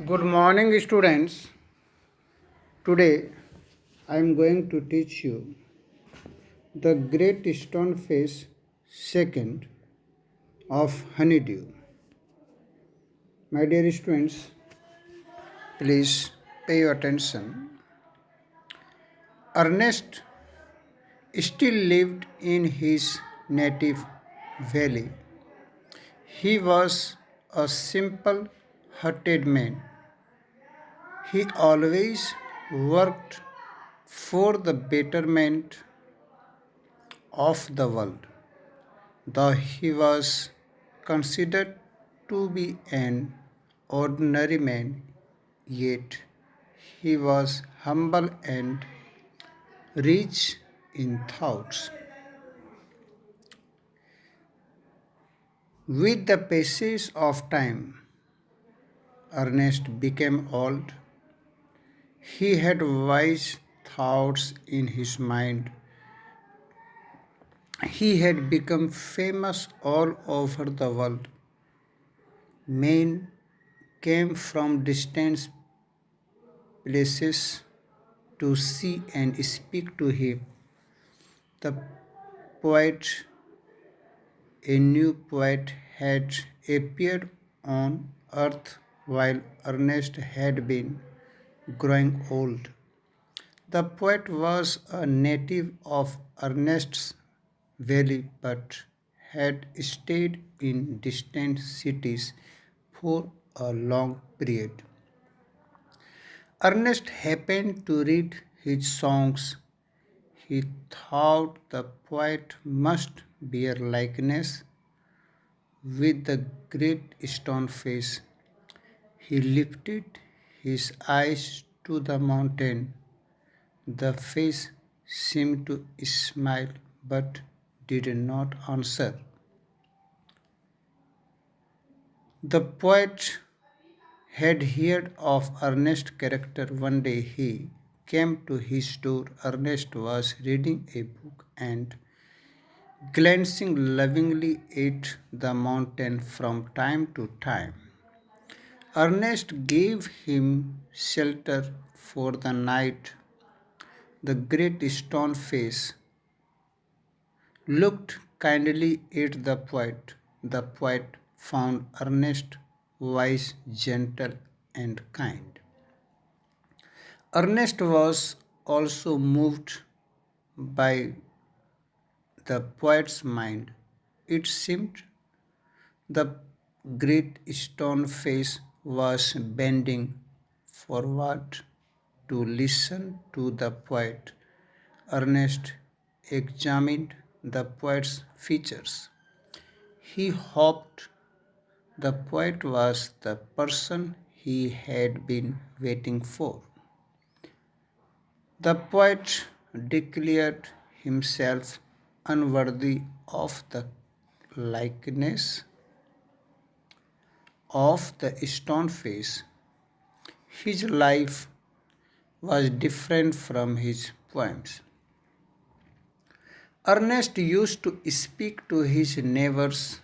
Good morning, students. Today I am going to teach you the Great Stone Face second of Honeydew. My dear students, please pay attention. Ernest still lived in his native valley. He was a simple hearted man. He always worked for the betterment of the world. Though he was considered to be an ordinary man, yet he was humble and rich in thoughts. With the passage of time, Ernest became old. He had wise thoughts in his mind. He had become famous all over the world. Men came from distant places to see and speak to him. The poet, a new poet, had appeared on earth while Ernest had been growing old. The poet was a native of Ernest's valley but had stayed in distant cities for a long period. Ernest happened to read his songs. He thought the poet must bear likeness with the great stone face. He lifted his eyes to the mountain. The face seemed to smile but did not answer. The poet had heard of Ernest's character. One day he came to his door. Ernest was reading a book and glancing lovingly at the mountain from time to time. Ernest gave him shelter for the night. The great stone face looked kindly at the poet. The poet found Ernest wise, gentle, and kind. Ernest was also moved by the poet's mind. It seemed the great stone face was bending forward to listen to the poet. Ernest examined the poet's features. He hoped the poet was the person he had been waiting for. The poet declared himself unworthy of the likeness of the stone face. His life was different from his poems. Ernest used to speak to his neighbors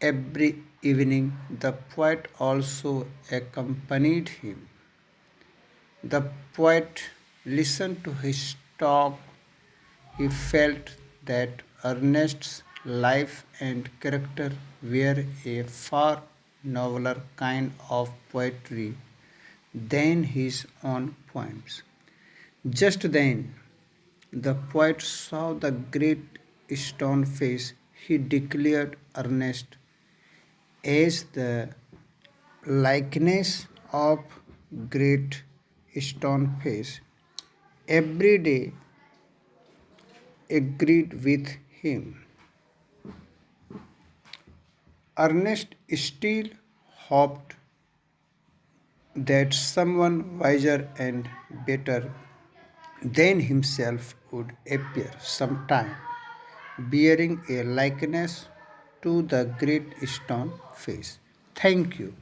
every evening. The poet also accompanied him. The poet listened to his talk. He felt that Ernest's life and character were a far nobler kind of poetry than his own poems. Just then, the poet saw the great stone face. He declared Ernest as the likeness of great stone face. Every day agreed with him. Ernest still hoped that someone wiser and better than himself would appear sometime, bearing a likeness to the great stone face. Thank you.